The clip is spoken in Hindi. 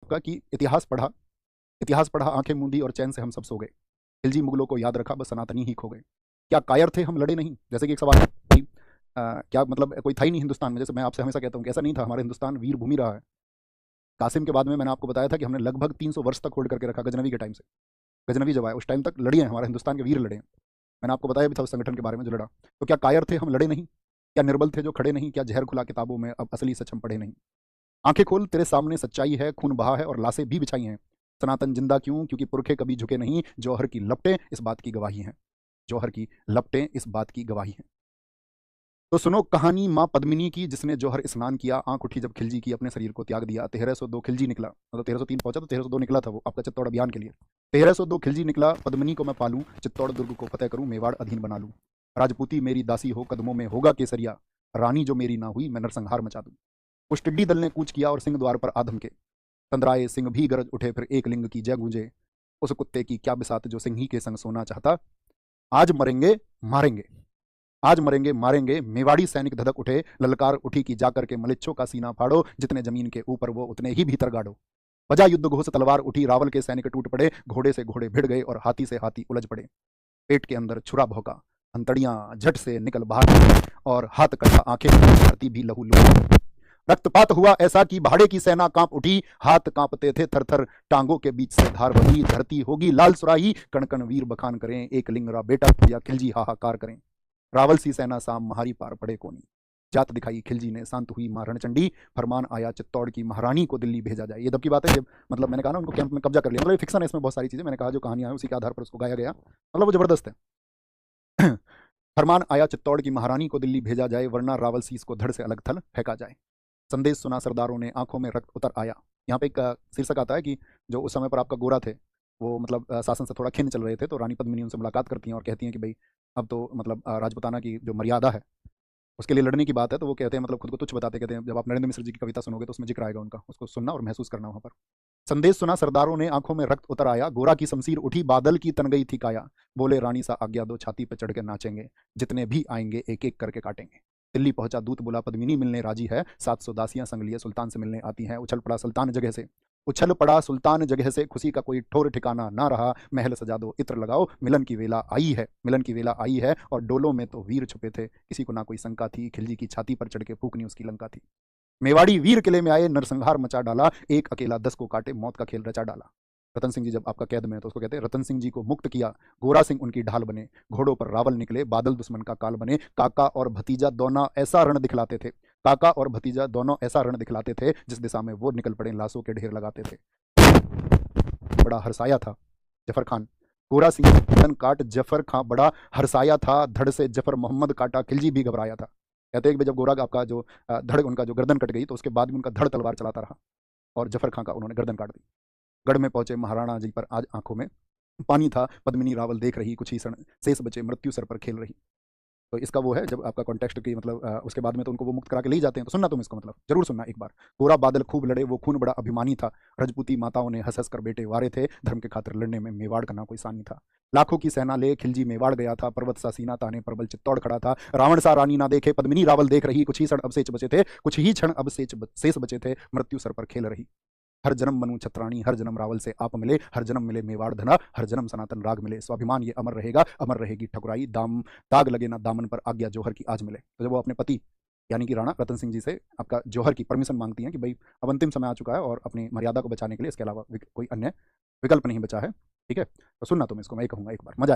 आपका कि इतिहास पढ़ा आंखें मूंदी और चैन से हम सब सो गए। खिलजी मुगलों को याद रखा, बस सनातनी ही खो गए। क्या कायर थे हम, लड़े नहीं? जैसे कि एक सवाल है कि क्या मतलब कोई था ही नहीं हिंदुस्तान में? जैसे मैं आपसे हमेशा कहता हूँ कि ऐसा नहीं था, हमारा हिंदुस्तान वीर भूमि रहा है। कासिम के बाद में मैंने आपको बताया था कि हमने लगभग 300 वर्ष तक होल्ड करके रखा, गजनवी के टाइम से। गजनवी जब आया उस टाइम तक लड़ी हैं, हमारे हिंदुस्तान के वीर लड़े हैं। मैंने आपको बताया भी था उस संगठन के बारे में जो लड़ा। तो क्या कायर थे हम, लड़े नहीं? क्या निर्बल थे जो खड़े नहीं? क्या जहर खुला किताबों में अब असली सच हम पढ़े नहीं? आंखें खोल, तेरे सामने सच्चाई है, खून बहा है और लाशें भी बिछाई हैं। सनातन जिंदा क्यों? क्योंकि पुरखे कभी झुके नहीं। जौहर की लपटें इस बात की गवाही हैं। जौहर की लपटें इस बात की गवाही हैं। तो सुनो कहानी माँ पद्मिनी की, जिसने जौहर स्नान किया, आंख उठी जब खिलजी की, अपने शरीर को त्याग दिया। 1302 खिलजी निकला, मतलब 1303 पहुंचा तो 1302 निकला था वो आपका चित्तौड़ अभियान के लिए। 1302 खिलजी निकला, पद्मिनी को मैं पालूं, चित्तौड़ दुर्ग को फतेह करूं, मेवाड़ अधीन बना लूं। राजपूती मेरी दासी हो, कदमों में होगा केसरिया, रानी जो मेरी ना हुई, मैं नरसंहार मचा दूं। उस टिड्डी दल ने कूच किया और सिंह द्वार पर आधम के। तंद्राए सिंह भी गरज उठे, फिर एक लिंग की जय गूंजे। उस कुत्ते की क्या बिसात जो सिंही के संग सोना चाहता। आज मरेंगे मारेंगे, आज मरेंगे मारेंगे, मेवाड़ी सैनिक धधक उठे। ललकार उठी कि जाकर के मलिच्छों का सीना फाड़ो, जितने जमीन के ऊपर वो उतने ही भीतर गाड़ो। बजा युद्ध घोष तलवार उठी, रावल के सैनिक टूट पड़े, घोड़े से घोड़े भिड़ गए और हाथी से हाथी उलझ पड़े। पेट के अंदर छुरा भौंका, अंतड़ियां झट से निकल बाहर, और हाथ कटा, आंखें धरती भी लहू लुढ़की। रक्तपात हुआ ऐसा कि भाड़े की सेना कांप उठी, हाथ कांपते थे थर थर, टांगों के बीच से धार बही। धरती होगी लाल सुराही, कण कण वीर बखान करें, एक लिंगरा बेटा या खिलजी हाहाकार करें। रावल सी सेना साम महारी पार पड़े कोनी, जात दिखाई खिलजी ने, शांत हुई मां रणचंडी। फरमान आया चित्तौड़ की महारानी को दिल्ली भेजा जाए। ये तब की बात है जब मतलब मैंने कहा ना उनको कैंप में कब्जा कर लिया। मतलब फिक्शन है, इसमें बहुत सारी चीजें मैंने कहा जो कहानियां हैं उसी के आधार पर उसको गाया गया, मतलब वो जबरदस्त है। फरमान आया चित्तौड़ की महारानी को दिल्ली भेजा जाए, वरना रावल सीस को धड़ से अलग थल फेंका जाए। संदेश सुना सरदारों ने, आंखों में रक्त उतर आया। यहाँ पे एक शीर्षक आता है कि जो उस समय पर आपका गोरा थे, वो मतलब शासन से थोड़ा खिन्न चल रहे थे, तो रानी पद्मिनी उनसे मुलाकात करती हैं और कहती हैं कि भाई अब तो मतलब राजपुताना की जो मर्यादा है उसके लिए लड़ने की बात है। तो वो कहते हैं, मतलब खुद को तुच्छ बताते, कहते हैं जब आप नरेंद्र मिश्र जी की कविता सुनोगे तो उसमें जिक्र आएगा उनका, उसको सुनना और महसूस करना वहां पर। संदेश सुना सरदारों ने, आंखों में रक्त उतर आया, गोरा की शमशीर उठी, बादल की तन गई थी काया। बोले रानी सा आज्ञा दो, छाती पे चढ़ के नाचेंगे, जितने भी आएंगे एक एक करके काटेंगे। दिल्ली पहुंचा दूत, बोला पद्मिनी मिलने राजी है, 700 दासियां संग लिए सुल्तान से मिलने आती हैं। उछल पड़ा सुल्तान जगह से, उछल पड़ा सुल्तान जगह से, खुशी का कोई ठोर ठिकाना ना रहा। महल सजा दो, इत्र लगाओ, मिलन की वेला आई है, मिलन की वेला आई है। और डोलों में तो वीर छुपे थे, किसी को ना कोई शंका थी। खिलजी की छाती पर चढ़ के फूकनी उसकी लंका थी। मेवाड़ी वीर किले में आए, नरसंहार मचा डाला, एक अकेला 10 को काटे, मौत का खेल रचा डाला। रतन सिंह जी जब आपका कैद में है तो उसको कहते हैं, रतन सिंह जी को मुक्त किया, गोरा सिंह उनकी ढाल बने। घोड़ों पर रावल निकले, बादल दुश्मन का काल बने। काका और भतीजा दोनों ऐसा रण दिखलाते थे, काका और भतीजा दोनों ऐसा रण दिखलाते थे, जिस दिशा में वो निकल पड़े लाशों के ढेर लगाते थे। बड़ा हरसाया था जफर खान, गोरा सिंह गर्दन काट, जफर खां बड़ा हरसाया था, धड़ से जफर मोहम्मद काटा, खिलजी भी घबराया था। कहते हैं कि जब गोरा आपका जो धड़ उनका जो गर्दन कट गई तो उसके बाद भी उनका धड़ तलवार चलाता रहा और जफर खां का उन्होंने गर्दन काट दी। गढ़ में पहुंचे महाराणा जी पर आज आंखों में पानी था, पद्मिनी रावल देख रही, कुछ ही क्षण शेष बचे, मृत्यु सर पर खेल रही। तो इसका वो है जब आपका कॉन्टेक्स्ट की मतलब उसके बाद में तो उनको वो मुक्त करा के ले जाते हैं। तो सुनना तुम इसको, मतलब जरूर सुनना एक बार। गोरा बादल खूब लड़े, वो खून बड़ा अभिमानी था, रजपूती माताओं ने हंस हंस कर बेटे वारे थे, धर्म के खातिर लड़ने में मेवाड़ का ना कोई सानी था। लाखों की सेना ले खिलजी मेवाड़ गया था, पर्वत सा सीना ताने प्रबल चित्तौड़ खड़ा था। रावण सा रानी ना देखे, पद्मिनी रावल देख रही, कुछ ही क्षण अब शेष बचे थे, कुछ ही क्षण अब शेष बचे थे, मृत्यु सर पर खेल रही। हर जन्म बनूं छत्राणी, हर जन्म रावल से आप मिले, हर जन्म मिले मेवाड़ धना, हर जन्म सनातन राग मिले। स्वाभिमान ये अमर रहेगा, अमर रहेगी ठकुराई, दाग लगे ना दामन पर, आज्ञा जौहर की आज मिले। तो जब वो अपने पति यानी कि राणा रतन सिंह जी से आपका जौहर की परमिशन मांगती हैं कि भाई अब अंतिम समय आ चुका है और अपनी मर्यादा को बचाने के लिए इसके अलावा कोई अन्य विकल्प नहीं बचा है, ठीक है। तो सुनना तुम इसको, मैं कहूँगा एक बार, मजा